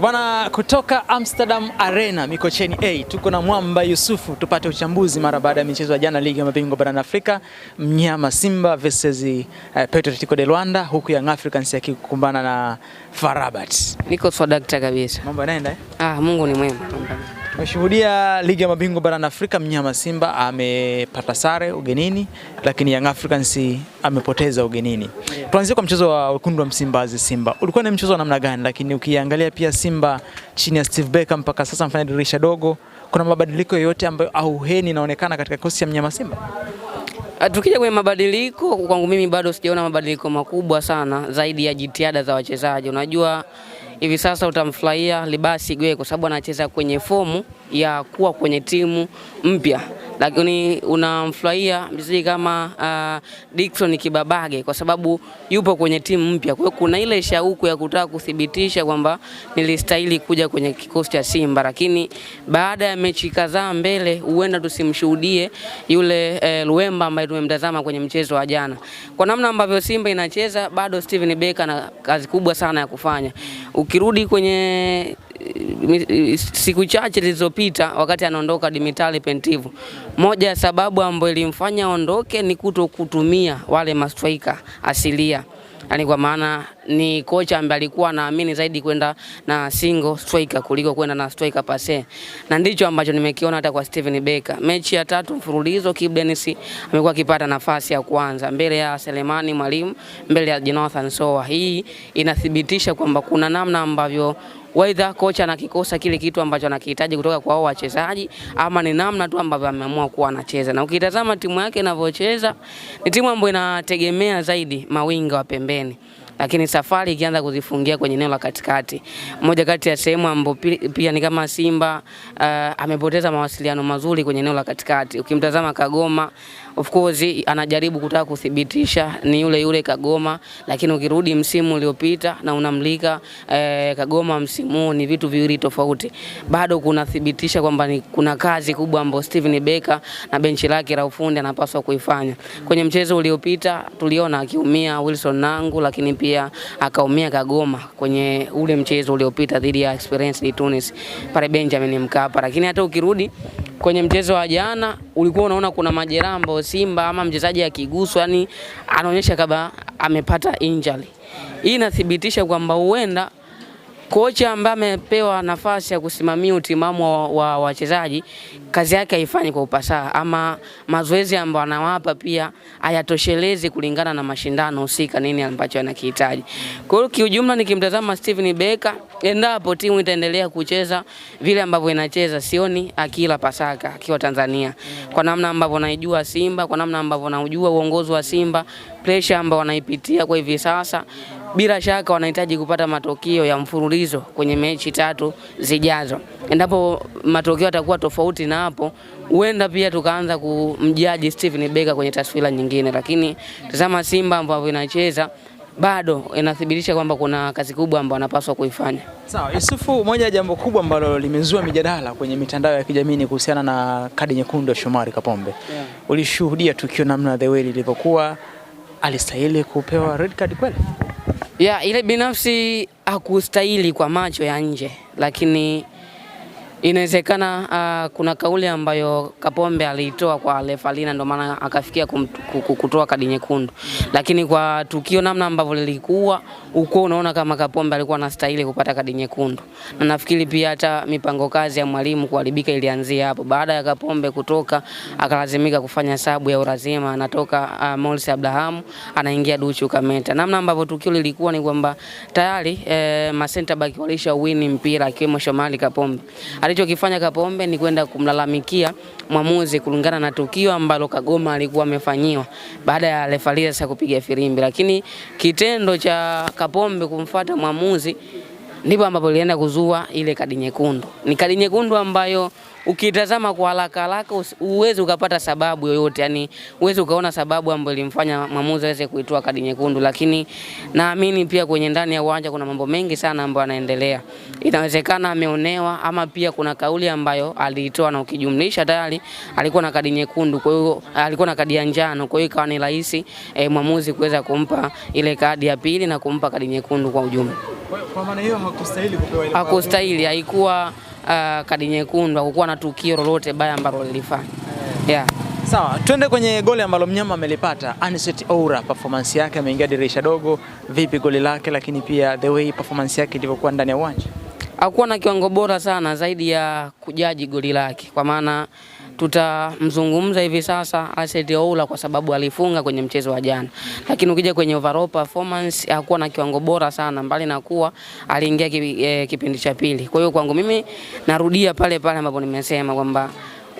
Bwana, kutoka Amsterdam Arena Mikocheni A tuko na Mwamba Yusufu tupate uchambuzi mara baada ya michezo ya jana ligi ya mabingwa barani Afrika, mnyama Simba versus Petro Atletico de Luanda, huku Young Africans yakikumbana na FAR Rabat. Niko swadakta kabisa. Mambo yanaenda Mungu ni mwema. Tumeshuhudia ligi ya mabingwa barani Afrika, mnyama Simba amepata sare ugenini, lakini Young Africans amepoteza ugenini. Tuanzie kwa mchezo wa wekundu wa Msimbazi Simba. Ulikuwa ni mchezo wa namna gani? Lakini ukiangalia pia Simba chini ya Steve Barker mpaka sasa mfanya dirisha dogo, kuna mabadiliko yoyote ambayo auheni inaonekana katika kosi ya mnyama Simba? Tukija kwenye mabadiliko, kwangu mimi bado sijaona mabadiliko makubwa sana zaidi ya jitihada za wachezaji. Unajua hivi sasa utamfurahia Libasi Gwe kwa sababu anacheza kwenye fomu ya kuwa kwenye timu mpya, lakini unamfurahia mchezaji kama Dickson Kibabage kwa sababu yupo kwenye timu mpya. Kwa hiyo kuna ile shauku ya kutaka kuthibitisha kwamba nilistahili kuja kwenye kikosi cha Simba, lakini baada ya mechi kadhaa mbele huenda tusimshuhudie yule Luemba ambaye tumemtazama kwenye mchezo wa jana. Kwa namna ambavyo Simba inacheza, bado Steven Barker ana kazi kubwa sana ya kufanya. Ukirudi kwenye siku chache zilizopita wakati anaondoka Dimitri Pantev, moja ya sababu ambayo ilimfanya aondoke ni kutokutumia wale mastrika asilia. Yani kwa maana ni kocha ambaye alikuwa anaamini zaidi kwenda na single striker kuliko kwenda na striker passe. Na ndicho ambacho nimekiona hata kwa Steven Barker. Mechi ya 3 mfululizo Kibu Denis amekuwa akipata nafasi ya kwanza mbele ya Selemani Mwalimu, mbele ya Jonathan Soa. Hii inathibitisha kwamba kuna namna ambavyo waidha kocha anakikosa kile kitu ambacho anakihitaji kutoka kwa hao wachezaji, ama ni namna tu ambavyo ameamua kuwa anacheza. Na ukitazama timu yake inavyocheza, ni timu ambayo inategemea zaidi mawinga wa pembeni, lakini safari ikianza kuzifungia kwenye eneo la katikati. Moja kati ya sehemu ambapo pia ni kama Simba amepoteza mawasiliano mazuri kwenye eneo la katikati. Ukimtazama Kagoma, of course anajaribu kutaka kuthibitisha ni yule Kagoma, lakini ukirudi msimu uliopita na unamlika Kagoma msimu ni vitu viwili tofauti. Bado kunathibitisha kwamba kuna kazi kubwa ambayo Steven Barker na benchi lake la ufundi anapaswa kuifanya. Kwenye mchezo uliopita tuliona akiumia Wilson Nangu, lakini pia akaumia Kagoma kwenye ule mchezo uliopita dhidi ya Esperance de Tunis pale Benjamin Mkapa. Lakini hata ukirudi kwenye mchezo wa jana ulikuwa unaona kuna majeraha ambayo Simba ama mchezaji akiguswa yani anaonyesha kama amepata injury. Hii inathibitisha kwamba huenda kocha ambaye amepewa nafasi ya kusimamia utimamu wa wachezaji kazi yake haifanyi kwa upasaha, ama mazoezi ambayo anawapa pia hayatoshelezi kulingana na mashindano husika nini ambacho anakihitaji. Kwa hiyo kiujumla nikimtazama Steven Barker, endapo timu itaendelea kucheza vile ambavyo inacheza, sioni akila Pasaka akiwa Tanzania. Kwa namna ambavyo naijua Simba, kwa namna ambavyo naujua uongozi wa Simba, pressure ambayo wanaipitia kwa hivi sasa, bila shaka wanahitaji kupata matokeo ya mfululizo kwenye mechi 3 zijazo. Endapo matokeo yatakuwa tofauti na hapo, huenda pia tukaanza kumjaji Steven Barker kwenye taswira nyingine. Lakini tazama Simba ambavyo inacheza, bado inathibitisha kwamba kuna kazi kubwa ambayo anapaswa kuifanya. Sawa, Yusufu, moja ya jambo kubwa ambalo limezua mijadala kwenye mitandao ya kijamii kuhusiana na kadi nyekundu ya Shomari Kapombe. Ulishuhudia tukio namna the way lilivyokuwa, alistahili kupewa red card kweli? Ile binafsi hakustahili kwa macho ya nje, lakini inawezekana kuna kauli ambayo Kapombe aliitoa kwa Lefalina ndio maana akafikia kutoa kadi nyekundu. Lakini kwa tukio namna ambavyo lilikuwa, uko unaona kama Kapombe alikuwa anastahili kupata kadi nyekundu. Na nafikiri pia hata mipango kazi ya mwalimu kuharibika ilianzia hapo. Baada ya Kapombe kutoka, akalazimika kufanya hesabu ya urazima, anatoka Morris Abraham, anaingia Duchu Kameta. Namna ambavyo tukio lilikuwa ni kwamba tayari ma center back walisha win mpira akiwemo Shomari Kapombe. Alichokifanya Kapombe ni kwenda kumlalamikia mwamuzi kulingana na tukio ambalo Kagoma alikuwa amefanyiwa baada ya refaria sasa kupiga firimbi. Lakini kitendo cha Kapombe kumfuata mwamuzi ndipo ambapo ilienda kuzua ile kadi nyekundu. Ni kadi nyekundu ambayo ukitazama kwa haraka uweze ukapata sababu yoyote, yani uweze ukaona sababu ambayo ilimfanya mwamuzi aweze kuitoa kadi nyekundu. Lakini naamini pia kwenye ndani ya uwanja kuna mambo mengi sana ambayo yanaendelea. Inawezekana ameonewa, ama pia kuna kauli ambayo aliitoa na ukijumlisha tayari alikuwa na kadi nyekundu, kwa hiyo alikuwa na kadi ya njano, kwa hiyo ikawa ni rahisi mwamuzi kuweza kumpa ile kadi ya pili na kumpa kadi nyekundu kwa ujumla. Kwa maana hiyo hakustahili kupewa ile. Hakustahili, haikuwa kadi nyekundu, hakukuwa na tukio lolote baya ambalo lilifanya. Yeah. Sawa, twende kwenye goli ambalo mnyama amelipata. Anicet Oura, performance yake, ameingia dirisha dogo, vipi goli lake, lakini pia the way performance yake ilivyokuwa ndani ya uwanja? Hakuwa na kiwango bora sana zaidi ya kujaji goli lake, kwa maana tutamzungumza hivi sasa Anicet Oura kwa sababu alifunga kwenye mchezo wa jana. Lakini ukija kwenye overall performance hakuwa na kiwango bora sana, mbali na kuwa aliingia kipindi cha pili. Kwa hiyo kwangu mimi narudia pale pale ambapo nimesema kwamba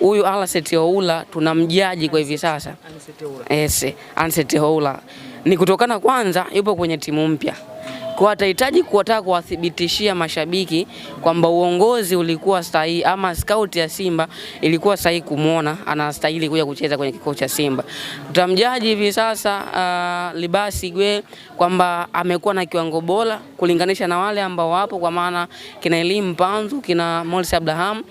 huyu Anicet Oura tunamjaji kwa hivi sasa. Anicet Oura ni kutokana kwanza yupo kwenye timu mpya. Kwa atahitaji kuwataka kuwathibitishia mashabiki kwamba uongozi ulikuwa sahihi ama scout ya Simba ilikuwa sahihi kumuona anastahili kuja kucheza kwenye kikosi cha Simba. Tutamjaji hivi sasa Libasi Gwe kwamba amekuwa na kiwango bora kulinganisha na wale ambao wapo, kwa maana kina Elim Panzu, kina Morris Abraham,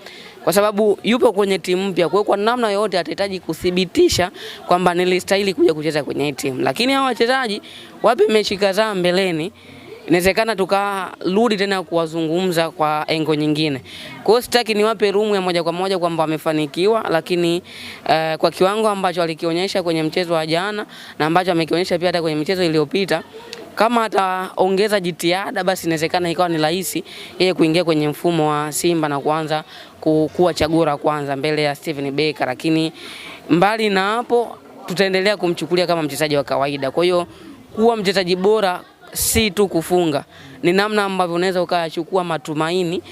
kwa sababu yupo kwenye timu mpya. Kwa namna yote atahitaji kuthibitisha kwamba nilistahili kuja kucheza kwenye timu. Lakini hao wachezaji wapi mechi kadhaa mbeleni, inawezekana tukarudi tena kuwazungumza kwa engo nyingine. Kwa hiyo sitaki niwape room ya moja kwa moja kwamba wamefanikiwa, lakini kwa kiwango ambacho alikionyesha kwenye mchezo wa jana na ambacho amekionyesha pia hata kwenye michezo iliyopita, kama ataongeza jitihada basi inawezekana ikawa ni rahisi yeye kuingia kwenye mfumo wa Simba na kuanza kuwa chaguo la kwanza mbele ya Steven Becker. Lakini mbali na hapo tutaendelea kumchukulia kama mchezaji wa kawaida. Kwa hiyo kuwa mchezaji bora si tu kufunga, ni namna ambavyo unaweza ukachukua matumaini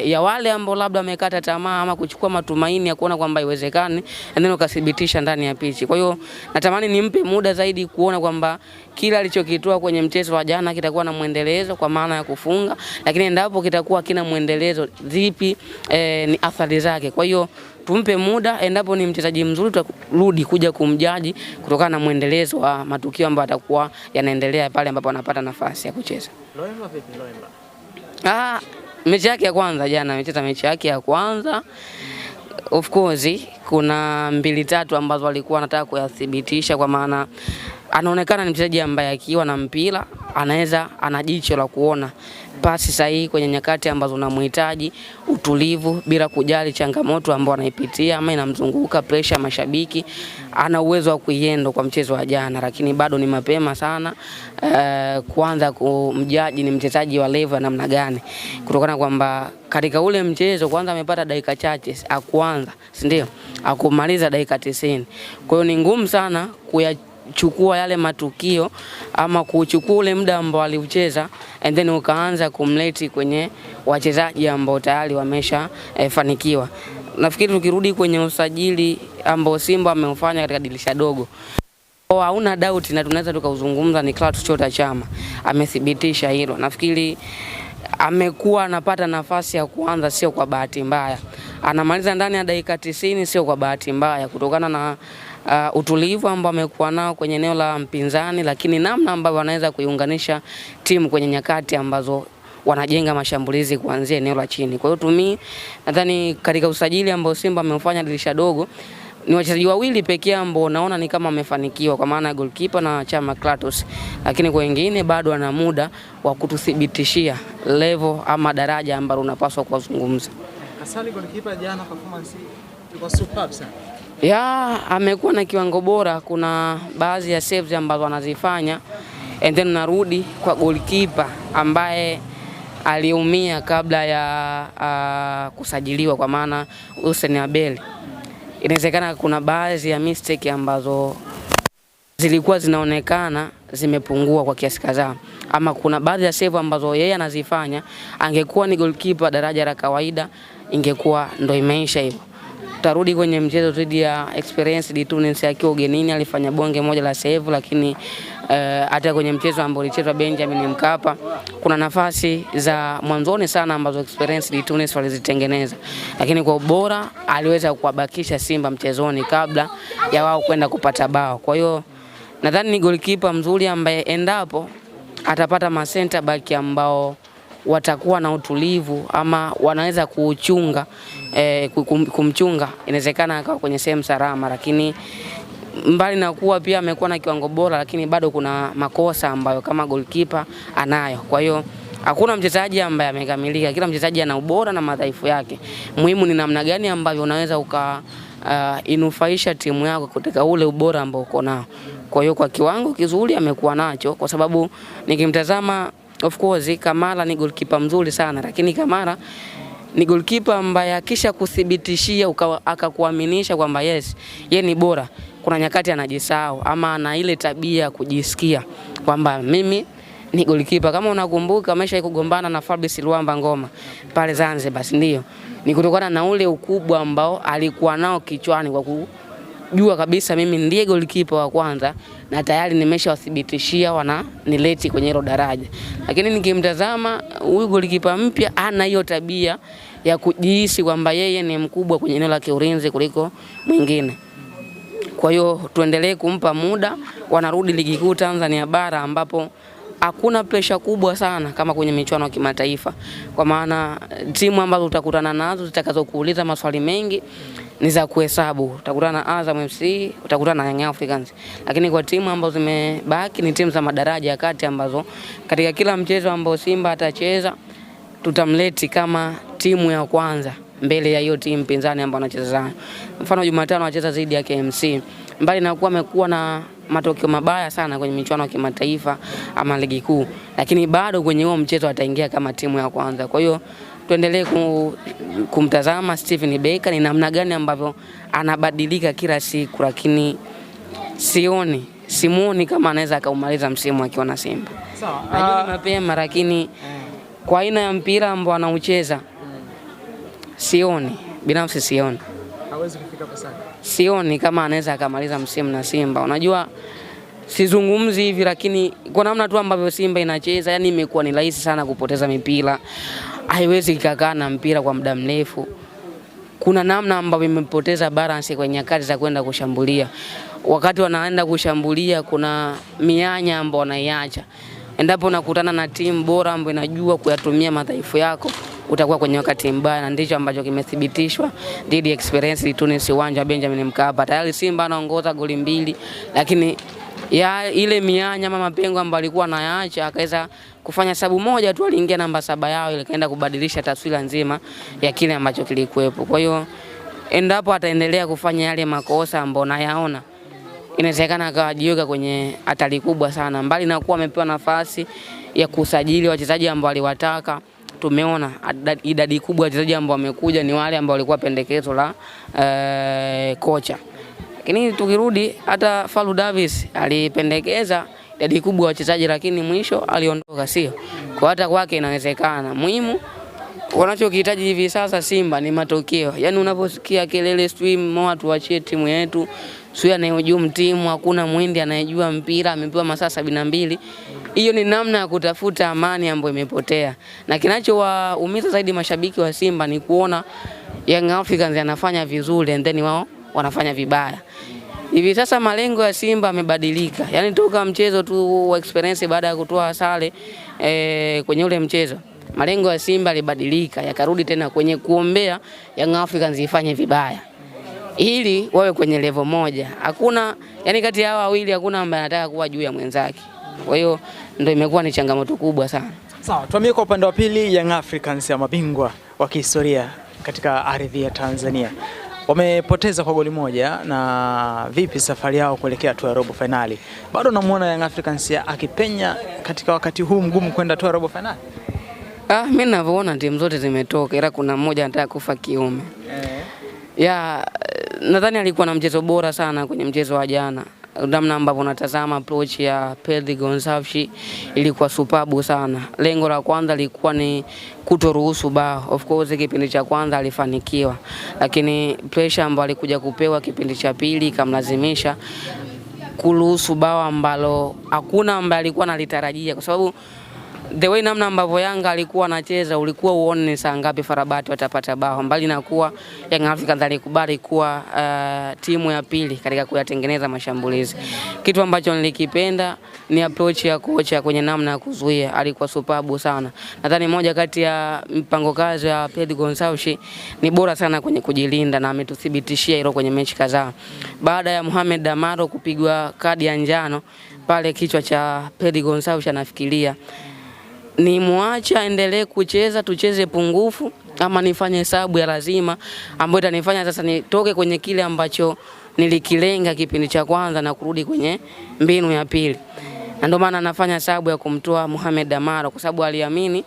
ya wale ambao labda wamekata tamaa, ama kuchukua matumaini ya kuona kwamba iwezekani and then ukathibitisha ndani ya pichi. Kwa hiyo natamani nimpe muda zaidi kuona kwamba kila alichokitoa kwenye mchezo wa jana kitakuwa na muendelezo kwa maana ya kufunga, lakini endapo kitakuwa kina muendelezo vipi, ni athari zake. Kwa hiyo tumpe muda, endapo ni mchezaji mzuri tutarudi kuja kumjaji kutokana na muendelezo wa matukio ambayo atakuwa yanaendelea pale ambapo anapata nafasi ya kucheza. Loemba vipi Loemba? Mechi yake ya kwanza jana, amecheza mechi yake ya kwanza. Of course kuna 2-3 ambazo alikuwa anataka kuyathibitisha, kwa maana anaonekana ni mchezaji ambaye akiwa na mpira ana jicho la kuona pasi sahihi kwenye nyakati ambazo unamhitaji, utulivu bila kujali changamoto ambayo anaipitia ama inamzunguka, pressure ya mashabiki. Ana uwezo wa kuiendo kwa mchezo wa jana, lakini bado ni mapema sana kuanza kumjaji ni mchezaji wa level ya namna gani, kutokana kwamba katika ule mchezo kwanza amepata dakika chache akuanza, si ndio? Akumaliza dakika 90. Kwa hiyo ni ngumu sana chukua yale matukio ama kuchukua ule muda ambao aliucheza and then ukaanza kumleti kwenye wachezaji ambao tayari wamesha fanikiwa. Nafikiri tukirudi kwenye usajili ambao Simba ameufanya katika dirisha dogo, hauna doubt na tunaweza tukauzungumza, ni Clatous Chota Chama. Amethibitisha hilo. Nafikiri amekuwa anapata nafasi ya kuanza sio kwa bahati mbaya. Anamaliza ndani ya dakika 90 sio kwa bahati mbaya, kutokana na utulivu ambao amekuwa nao kwenye eneo la mpinzani, lakini namna ambavyo anaweza kuiunganisha timu kwenye nyakati ambazo wanajenga mashambulizi kuanzia eneo la chini. Kwa hiyo nadhani katika usajili ambao Simba ameufanya dirisha dogo, ni wachezaji wawili pekee ambao naona ni kama wamefanikiwa, kwa maana goalkeeper na Chama Clatous, lakini kwa wengine bado ana muda wa kututhibitishia level ama daraja ambalo unapaswa kuzungumza. Kasali goalkeeper jana performance ilikuwa superb sana. Amekuwa na kiwango bora. Kuna baadhi ya saves ambazo anazifanya and then narudi kwa goalkeeper ambaye aliumia kabla ya kusajiliwa, kwa maana Hussein Abel. Inawezekana kuna baadhi ya mistake ambazo zilikuwa zinaonekana zimepungua kwa kiasi kadhaa, ama kuna baadhi ya save ambazo yeye anazifanya, angekuwa ni goalkeeper daraja la kawaida ingekuwa ndo imeisha hivyo. Tarudi kwenye mchezo dhidi ya Experience de Tunis akiwa ugenini, alifanya bonge moja la save, lakini hata kwenye mchezo ambao ulichezwa Benjamin Mkapa kuna nafasi za mwanzoni sana ambazo Experience de Tunis walizitengeneza, lakini kwa ubora aliweza kuwabakisha Simba mchezoni kabla ya wao kwenda kupata bao. Kwa hiyo nadhani ni goalkeeper mzuri ambaye endapo atapata ma center back ambao watakuwa na utulivu ama wanaweza kuchunga kumchunga, inawezekana akawa kwenye sehemu salama. Lakini mbali na kuwa pia amekuwa na kiwango bora, lakini bado kuna makosa ambayo kama goalkeeper anayo. Kwa hiyo Hakuna mchezaji ambaye amekamilika, kila mchezaji ana ubora na madhaifu yake. Muhimu ni namna gani ambavyo unaweza inufaisha timu yako katika ule ubora ambao uko nao. Kwa hiyo kwa kiwango kizuri amekuwa nacho, kwa sababu nikimtazama of course Kamara ni goalkeeper mzuri sana, lakini Kamara ni goalkeeper ambaye akisha kuthibitishia akakuaminisha kwamba yes, yeye ni bora, kuna nyakati anajisahau ama ana ile tabia kujisikia kwamba mimi ni goalkeeper. Kama unakumbuka amesha kugombana na Fabrice Luamba Ngoma pale Zanzibar, ndio. Ni kutokana na ule ukubwa ambao alikuwa nao kichwani kwa kujua kabisa mimi ndiye goalkeeper wa kwanza na tayari nimeshawathibitishia wananileti kwenye hilo daraja. Lakini nikimtazama huyu goalkeeper mpya ana hiyo tabia ya kujihisi kwamba yeye ni mkubwa kwenye eneo la kiulinzi kuliko mwingine. Kwa hiyo tuendelee kumpa muda, wanarudi ligi kuu Tanzania bara ambapo hakuna pressure kubwa sana kama kwenye michuano ya kimataifa. Kwa maana timu ambazo utakutana nazo zitakazokuuliza maswali mengi ni za kuhesabu. Utakutana na Azam FC, utakutana na Young Africans. Lakini kwa timu ambazo zimebaki ni timu za madaraja ya kati ambazo katika kila mchezo ambao Simba atacheza tutamleti kama timu ya kwanza mbele ya hiyo timu pinzani ambayo anacheza nayo. Mfano Jumatano anacheza dhidi ya KMC. Mbali na kuwa amekuwa na matokeo mabaya sana kwenye michuano ya kimataifa ama ligi kuu, lakini bado kwenye huo mchezo ataingia kama timu ya kwanza. Kwa hiyo tuendelee kumtazama Steven Becker ni namna gani ambavyo anabadilika kila siku, lakini simuoni kama anaweza akaumaliza msimu akiwa na Simba. Sawa. Najua ni mapema, lakini kwa aina ya mpira ambao anaucheza binafsi sioni. Hawezi kufika pasani. Sioni kama anaweza akamaliza msimu na Simba. Unajua sizungumzi hivi, lakini kwa namna tu ambavyo Simba inacheza, yani imekuwa ni rahisi sana kupoteza mipira. Haiwezi kukaa na mpira kwa muda mrefu. Kuna namna ambavyo imepoteza balance kwenye nyakati za kwenda kushambulia. Wakati wanaenda kushambulia kuna mianya ambayo wanaiacha. Endapo unakutana na timu bora ambayo inajua kuyatumia madhaifu yako, utakuwa kwenye wakati mbaya, na ndicho ambacho kimethibitishwa dhidi ya Experience Tunis uwanja wa Benjamin Mkapa. Tayari Simba anaongoza goli 2, lakini ya ile mianya mama pengo ambayo alikuwa anayaacha akaweza kufanya sababu moja tu, aliingia namba 7 yao ile kaenda kubadilisha taswira nzima ya kile ambacho kilikuwepo. Kwa hiyo endapo ataendelea kufanya yale makosa ambayo nayaona, inawezekana akajiweka kwenye hatari kubwa sana. Mbali na kuwa amepewa nafasi ya kusajili wachezaji ambao aliwataka, tumeona idadi kubwa ya wachezaji ambao wamekuja ni wale ambao walikuwa pendekezo la kocha. Lakini tukirudi hata Falu Davis alipendekeza idadi kubwa ya wachezaji, lakini mwisho aliondoka, sio? Kwa hata kwake inawezekana. Muhimu wanachokihitaji hivi sasa Simba ni matokeo. Yaani unaposikia kelele stream watu tuachie timu yetu, sio anayehujumu timu, hakuna mwindi anayejua mpira, amepewa masaa 72. Hiyo ni namna ya kutafuta amani ambayo imepotea. Na kinachowaumiza zaidi mashabiki wa Simba ni kuona Young Africans yanafanya vizuri and then wao wanafanya vibaya. Hivi sasa malengo ya Simba yamebadilika. Yaani toka mchezo tu wa Experience baada ya kutoa sare kwenye ule mchezo, malengo ya Simba yalibadilika, yakarudi tena kwenye kuombea Young Africans ifanye vibaya ili wawe kwenye level moja. Hakuna, yani kati ya hao wawili hakuna ambaye anataka kuwa juu ya mwenzake. Kwa hiyo ndio imekuwa ni changamoto kubwa sana. Sawa, tuambie kwa upande wa pili Young Africans ya mabingwa wa kihistoria katika ardhi ya Tanzania. Wamepoteza kwa goli 1, na vipi safari yao kuelekea hatua ya robo finali? Bado namuona Young Africans akipenya katika wakati huu mgumu kwenda hatua ya robo finali? Mimi ninavyoona timu zote zimetoka, ila kuna mmoja anataka kufa kiume. Nadhani alikuwa na mchezo bora sana kwenye mchezo wa jana. Namna ambavyo unatazama approach ya Pedri Gonçalves ilikuwa superb sana. Lengo la kwanza lilikuwa ni kutoruhusu bao. Of course kipindi cha kwanza alifanikiwa, lakini pressure ambayo alikuja kupewa kipindi cha pili kamlazimisha kuruhusu bao ambalo hakuna ambaye alikuwa analitarajia, kwa sababu the way namna ambavyo Yanga alikuwa anacheza ulikuwa uone saa ngapi Farabati watapata bao. Mbali na kuwa Young Africans alikubali kuwa timu ya pili katika kuyatengeneza mashambulizi. Kitu ambacho nilikipenda ni approach ya kocha kwenye namna ya kuzuia, alikuwa superb sana. Nadhani moja kati ya mpango kazi ya Pedri Gonçalves ni bora sana kwenye kujilinda, na ametuthibitishia hilo kwenye mechi kadhaa. Baada ya Mohamed Damaro kupigwa kadi ya njano pale, kichwa cha Pedri Gonçalves anafikiria ni muacha endelee kucheza, tucheze pungufu, ama nifanye hesabu ya lazima ambayo itanifanya sasa nitoke kwenye kile ambacho nilikilenga kipindi cha kwanza na kurudi kwenye mbinu ya pili. Na ndio maana nafanya hesabu ya kumtoa Mohamed Damaro, kwa sababu aliamini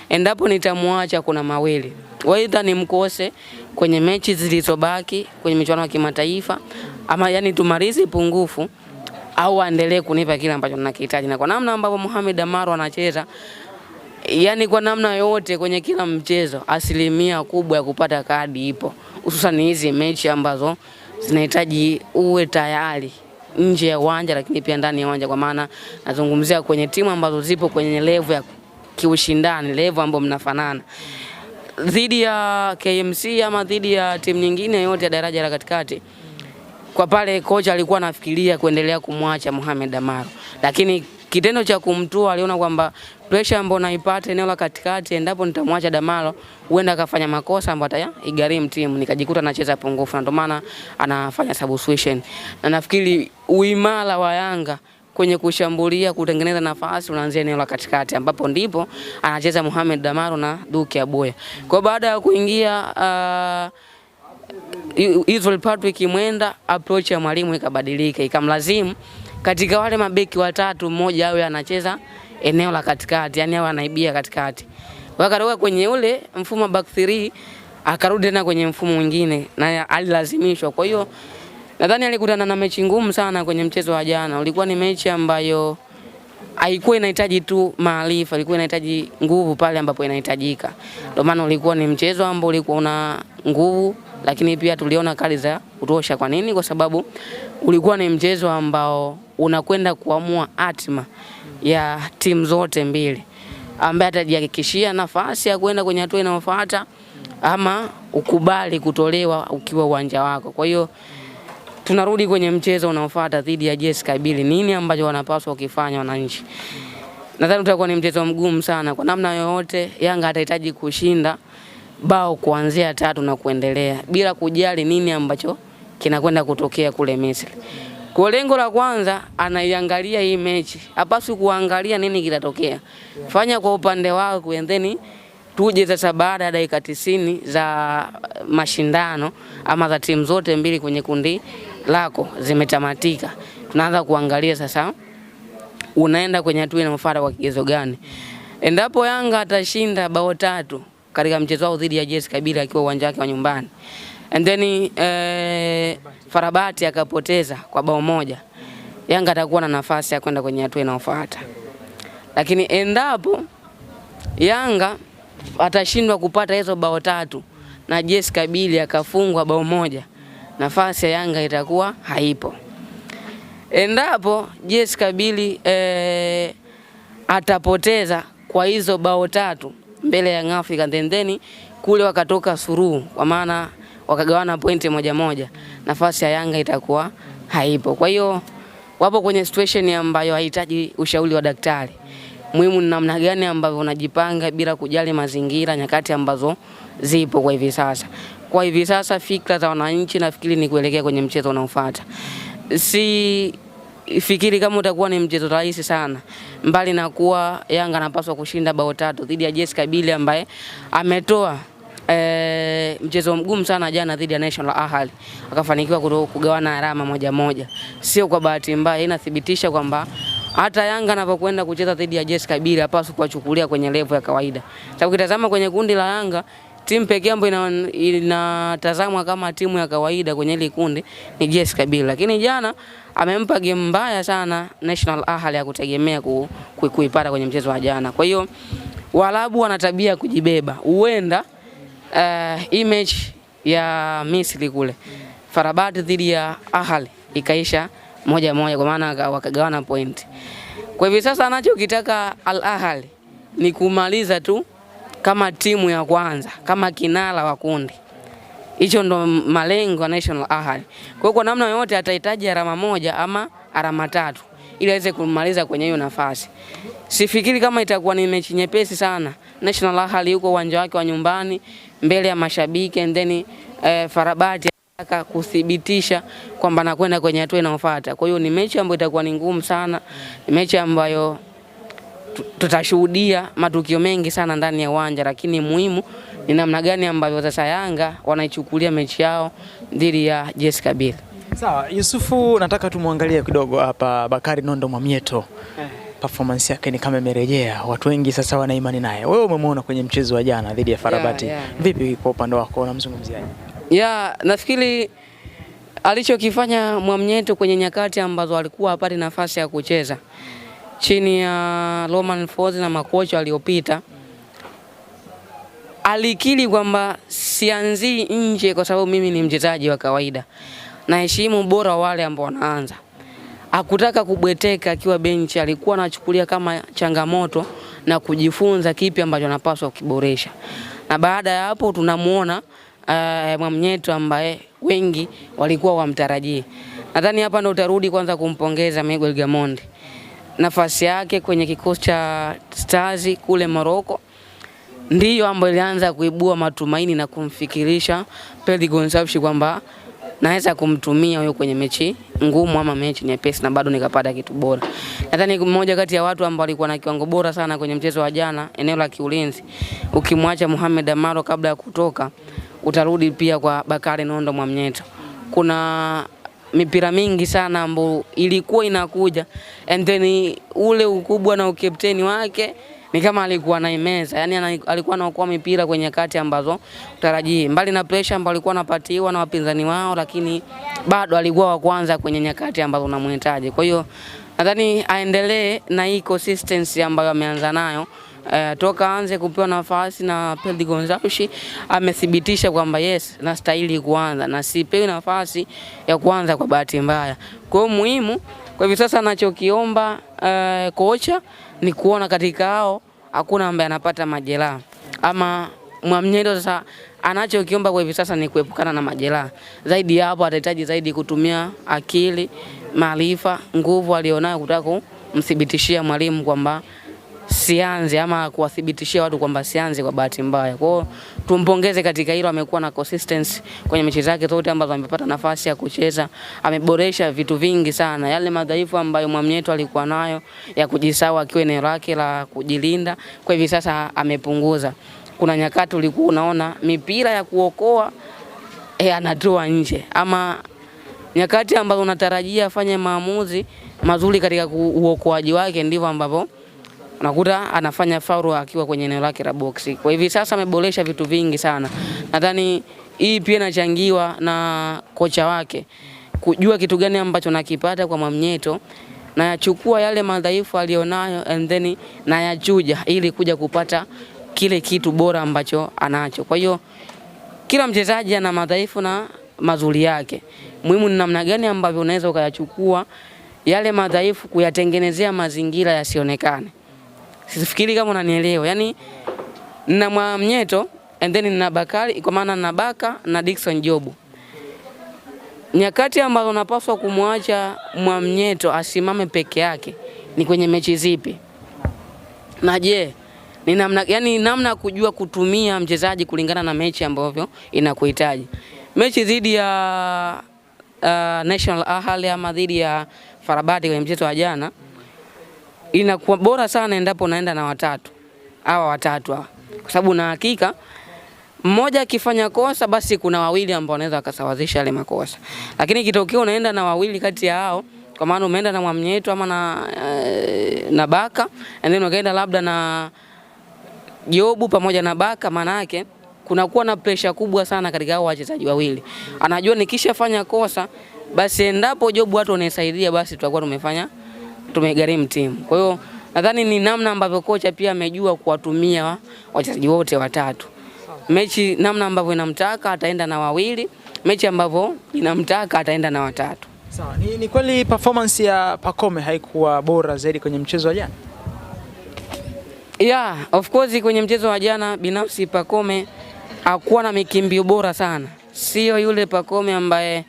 endapo nitamuacha kuna mawili. Waidha nimkose kwenye mechi zilizobaki kwenye michuano ya kimataifa, ama yani tumalize pungufu, au aendelee kunipa kile ambacho ninakihitaji. Na kwa namna ambavyo Mohamed Damaro anacheza, yani kwa namna yote kwenye kila mchezo, asilimia kubwa ya kupata kadi ipo. Hususan hizi mechi ambazo zinahitaji uwe tayari nje ya uwanja lakini pia ndani ya uwanja, kwa maana nazungumzia kwenye timu ambazo zipo kwenye level ya kiushindani, level ambayo mnafanana. Dhidi ya KMC ama dhidi ya timu nyingine yote ya daraja la katikati, kwa pale kocha alikuwa anafikiria kuendelea kumwacha Mohamed Damaro, lakini kitendo cha kumtoa aliona kwamba pressure ambayo naipata eneo la katikati, endapo nitamwacha Damaro huenda akafanya makosa ambayo igarimu timu, nikajikuta nacheza pungufu. Ndio maana anafanya substitution. Na nafikiri uimara wa Yanga kwenye kushambulia, kutengeneza nafasi unaanzia eneo la katikati, ambapo ndipo anacheza Mohamed Damaro na Duke Aboya. Kwa baada ya kuingia Israel Patrick Mwenda, approach ya mwalimu ikabadilika, ikamlazimu katika wale mabeki watatu mmoja awe anacheza eneo la katikati, yani awe anaibia katikati. Wakatoka kwenye ule mfumo back 3 akarudi tena kwenye mfumo mwingine, na alilazimishwa. Kwa hiyo nadhani alikutana na mechi ngumu sana kwenye mchezo wa jana. Ulikuwa ni mechi ambayo haikuwa inahitaji tu maarifa, ilikuwa inahitaji nguvu pale ambapo inahitajika. Ndio maana ulikuwa ni mchezo ambao ulikuwa una nguvu, lakini pia tuliona kali za kutosha. Kwa nini? Kwa sababu ulikuwa ni mchezo ambao unakwenda kuamua hatima ya timu zote mbili, ambaye atajihakikishia nafasi ya kwenda kwenye hatua inayofuata ama ukubali kutolewa ukiwa uwanja wako. Kwa hiyo tunarudi kwenye mchezo unaofuata dhidi ya JS Kabylie. Nini ambacho wanapaswa kufanya wananchi? Nadhani utakuwa ni mchezo mgumu sana. Kwa namna yoyote Yanga atahitaji kushinda bao kuanzia 3 na kuendelea, bila kujali nini ambacho kinakwenda kutokea kule Misri. Kwa lengo la kwanza anaiangalia hii mechi, hapaswi kuangalia nini kitatokea. Fanya kwa upande wako, and then tuje sasa baada ya dakika 90 za mashindano ama za timu zote mbili kwenye kundi lako zimetamatika, tunaanza kuangalia sasa unaenda kwenye hatua inayofuata kwa kigezo gani. Endapo Yanga atashinda bao 3 katika mchezo wao dhidi ya JS Kabylie akiwa uwanja wake wa nyumbani, and then Farabati akapoteza kwa bao 1, Yanga atakuwa na nafasi ya kwenda kwenye hatua inayofuata. Lakini endapo Yanga atashindwa kupata hizo bao 3 na JS Kabylie akafungwa bao 1, nafasi ya Yanga itakuwa haipo. Endapo JS Kabylie atapoteza kwa hizo bao 3 mbele ya Young Africans, then kule wakatoka suruhu, kwa maana wakagawana pointi 1-1, nafasi ya Yanga itakuwa haipo. Kwa hiyo wapo kwenye situation ambayo haihitaji ushauri wa daktari. Muhimu ni namna gani ambavyo unajipanga bila kujali mazingira, nyakati ambazo zipo kwa hivi sasa. Kwa hivi sasa fikra za wananchi nafikiri ni kuelekea kwenye mchezo unaofuata. Si fikiri kama utakuwa ni mchezo rahisi sana, mbali na kuwa Yanga anapaswa kushinda bao 3 dhidi ya JS Kabylie ambaye ametoa mchezo mgumu sana jana dhidi ya National Ahli, akafanikiwa kugawana alama 1-1. Sio kwa bahati mbaya, inathibitisha kwamba hata Yanga anapokwenda kucheza dhidi ya JS Kabylie hapaswi kuwachukulia kwenye level ya kawaida. Sababu ukitazama kwenye kundi la Yanga, timu pekee ambayo inatazamwa kama timu ya kawaida kwenye ile kundi ni JS Kabylie. Lakini jana amempa game mbaya sana National Ahli ya kutegemea kuipata kwenye mchezo wa jana. Kwa hiyo Waarabu wana tabia kujibeba. Huenda image ya Misri kule Farabati dhidi ya Ahli ikaisha 1-1, kwa maana wakagawana point. Kwa hivyo sasa anachokitaka Al Ahly ni kumaliza tu kama timu ya kwanza, kama kinara wa kundi. Hicho ndo malengo ya National Ahli. Kwa namna yote atahitaji alama 1 ama alama 3 ili aweze kumaliza kwenye hiyo nafasi. Sifikiri kama itakuwa ni mechi nyepesi sana. National Ahli yuko uwanja wake wa nyumbani mbele ya mashabiki, and then Farabati anataka kudhibitisha kwamba anakwenda kwenye hatua inayofuata. Kwa hiyo ni mechi ambayo itakuwa ni ngumu sana. Ni mechi ambayo tutashuhudia matukio mengi sana ndani ya uwanja, lakini muhimu ni namna gani ambavyo sasa Yanga wanaichukulia mechi yao dhidi ya JS Kabylie. Sawa, Yusufu, nataka tumwangalie kidogo hapa Bakari Nondo Mwamnyeto. Performance yake ni kama imerejea. Watu wengi sasa wana imani naye. Wewe umemwona kwenye mchezo wa jana dhidi ya Farabati. Vipi kwa upande wako, unamzungumziaje? Nafikiri alichokifanya Mwamnyeto kwenye nyakati ambazo alikuwa hapati nafasi ya kucheza chini ya Romain Folz na makocha waliopita, alikiri kwamba sianzi nje kwa sababu mimi ni mchezaji wa kawaida, naheshimu bora wale ambao wanaanza. Hakutaka kubweteka akiwa benchi, alikuwa anachukulia kama changamoto na kujifunza kipi ambacho anapaswa kukiboresha. Na baada ya hapo tunamuona Mwamnyeto ambaye wengi walikuwa wamtarajia. Nadhani hapa ndo utarudi kwanza kumpongeza Miguel Gamondi. Nafasi yake kwenye kikosi cha Stars kule Morocco ndiyo ambayo ilianza kuibua matumaini na kumfikirisha Pelly Gonçalves kwamba naweza kumtumia huyo kwenye mechi ngumu ama mechi nyepesi na bado nikapata kitu bora. Nadhani mmoja kati ya watu ambao walikuwa na kiwango bora sana kwenye mchezo wa jana eneo la kiulinzi, ukimwacha Mohamed Amaro kabla ya kutoka, utarudi pia kwa Bakari Nondo Mwamnyeto. Kuna mipira mingi sana ambayo ilikuwa inakuja, and then ule ukubwa na ukapteni wake ni kama alikuwa anaimeza, yani alikuwa anaokoa mipira kwenye kati ambazo utarajii. Mbali na pressure ambayo alikuwa anapatiwa na wapinzani wao, lakini bado alikuwa wa kwanza kwenye nyakati ambazo unamhitaji. Kwa hiyo nadhani aendelee na hii consistency ambayo ameanza nayo. Toka anze kupewa nafasi na Pelly Gonçalves, amethibitisha kwamba yes, nastahili kuanza na sipewi nafasi ya kuanza kwa bahati mbaya. Kwa hiyo muhimu kwa hivi sasa anachokiomba kocha ni kuona katika hao hakuna ambaye anapata majeraha. Ama Mwamnyeto sasa anachokiomba kwa hivi sasa ni kuepukana na majeraha. Zaidi hapo atahitaji zaidi kutumia akili, maarifa, nguvu alionayo kutaka kumthibitishia mwalimu kwamba sianze ama kuwathibitishia watu kwamba sianze kwa bahati mbaya. Kwa hiyo tumpongeze katika hilo, amekuwa na consistency kwenye mechi zake zote ambazo amepata nafasi ya kucheza. Ameboresha vitu vingi sana. Yale madhaifu ambayo Mwamnyeto alikuwa nayo ya kujisahau akiwa eneo lake la kujilinda, kwa hivi sasa amepunguza. Kuna nyakati ulikuwa unaona mipira ya kuokoa anatoa nje, ama nyakati ambazo unatarajia afanye maamuzi mazuri katika uokoaji wake, ndivyo ambavyo unakuta anafanya faulu akiwa kwenye eneo lake la boksi. Kwa hivi sasa ameboresha vitu vingi sana. Nadhani hii pia inachangiwa na kocha wake kujua kitu gani ambacho nakipata kwa Mwamnyeto na yachukua yale madhaifu alionayo and then na yachuja ili kuja kupata kile kitu bora ambacho anacho. Kwa hiyo kila mchezaji ana madhaifu na mazuri yake. Muhimu ni namna gani ambavyo unaweza ukayachukua yale madhaifu kuyatengenezea mazingira yasionekane. Sifikiri kama unanielewa. Yaani nina Mwamnyeto and then nina Bakari, kwa maana nina Baka na Dickson Job. Nyakati ambazo unapaswa kumwacha Mwamnyeto asimame peke yake ni kwenye mechi zipi? Na je, ni namna kujua kutumia mchezaji kulingana na mechi ambavyo inakuhitaji. Mechi dhidi ya National Ahli ama dhidi ya Farabati kwenye mchezo wa jana inakuwa bora sana endapo naenda na watatu. Kwa sababu na hakika mmoja akifanya kosa basi kuna wawili ambao wanaweza wakasawazisha yale makosa. Lakini kitokeo unaenda na wawili kati ya hao, kwa maana umeenda na Mwamnyeto ama na Baka, and then ukaenda labda na Jobu pamoja na Baka, maana yake kunakuwa na pressure kubwa sana katika hao wachezaji wawili. Anajua nikishafanya kosa basi endapo Jobu watu wanaisaidia basi tutakuwa tumegharimu timu. Kwa hiyo nadhani ni namna ambavyo kocha pia amejua kuwatumia wachezaji wote watatu. Mechi namna ambavyo inamtaka ataenda na wawili, mechi ambavyo inamtaka ataenda na watatu. Sawa. Ni kweli performance ya Pacome haikuwa bora zaidi kwenye mchezo wa jana? Yeah, of course kwenye mchezo wa jana binafsi Pacome hakuwa na mikimbio bora sana. Sio yule Pacome ambaye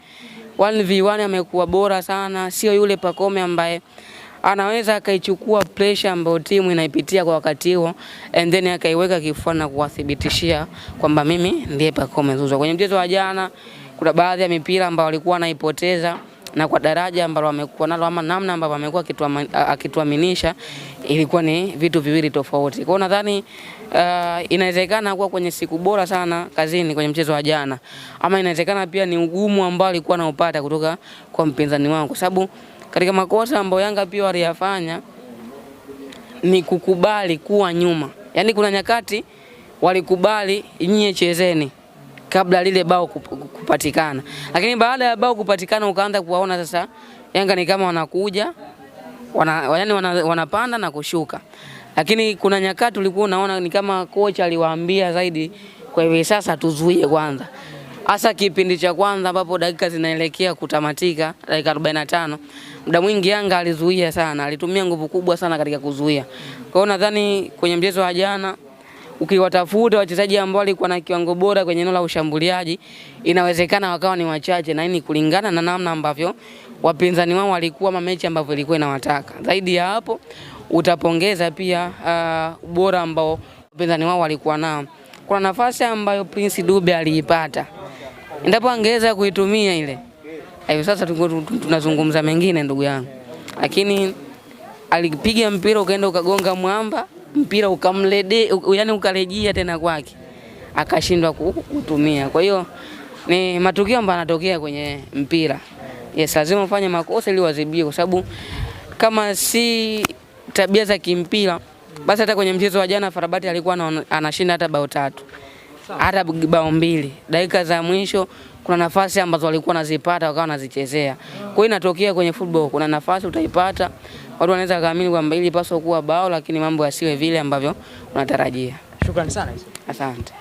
1v1 amekuwa bora sana, sio yule Pacome ambaye anaweza akaichukua pressure ambayo timu inaipitia kwa wakati huo and then akaiweka kifuani na kuwathibitishia kwamba mimi ndiye Pacome Zouzoua. Kwenye mchezo wa jana kuna baadhi ya mipira ambayo walikuwa wanaipoteza na kwa daraja ambalo wamekuwa nalo ama namna ambavyo amekuwa akituaminisha ilikuwa ni vitu viwili tofauti. Kwa hiyo nadhani inawezekana kuwa kwenye siku bora sana kazini kwenye mchezo wa jana, ama inawezekana pia ni ugumu ambao alikuwa anaupata kutoka kwa mpinzani wangu, kwa sababu katika makosa ambayo Yanga pia waliyafanya ni kukubali kuwa nyuma. Yaani kuna nyakati walikubali nyie chezeni kabla lile bao kupatikana. Lakini baada ya bao kupatikana ukaanza kuwaona sasa Yanga ni kama wanakuja, wanapanda na kushuka. Lakini kuna nyakati ulikuwa unaona ni kama kocha aliwaambia zaidi kwa hivi sasa tuzuie kwanza. Hasa kipindi cha kwanza ambapo dakika zinaelekea kutamatika, dakika 45, muda mwingi Yanga alizuia sana, alitumia nguvu kubwa sana katika kuzuia. Kwa hiyo nadhani kwenye mchezo wa jana ukiwatafuta wachezaji ambao walikuwa na kiwango bora kwenye eneo la ushambuliaji, inawezekana wakawa ni wachache, na hii kulingana na namna ambavyo wapinzani wao walikuwa mechi ambavyo ilikuwa inawataka. Zaidi ya hapo utapongeza pia ubora ambao wapinzani wao walikuwa nao. Kuna nafasi ambayo Prince Dube aliipata, endapo angeweza kuitumia ile, hivi sasa tunazungumza mengine ndugu yangu. Lakini alipiga mpira ukaenda ukagonga mwamba, mpira yani ukarejea tena kwake, akashindwa kutumia. Kwa hiyo ni matukio ambayo yanatokea kwenye mpira. Yes, lazima ufanye makosa ili uadhibiwe, kwa sababu kama si tabia za kimpira, basi hata kwenye mchezo wa jana Farabati alikuwa anashinda hata bao 3, hata bao 2. Dakika za mwisho kuna nafasi ambazo walikuwa wanazipata wakawa wanazichezea. Kwa hiyo inatokea kwenye football, kuna nafasi utaipata, watu wanaweza kaamini kwamba ili paswa kuwa bao, lakini mambo yasiwe vile ambavyo unatarajia. Shukrani sana. Asante.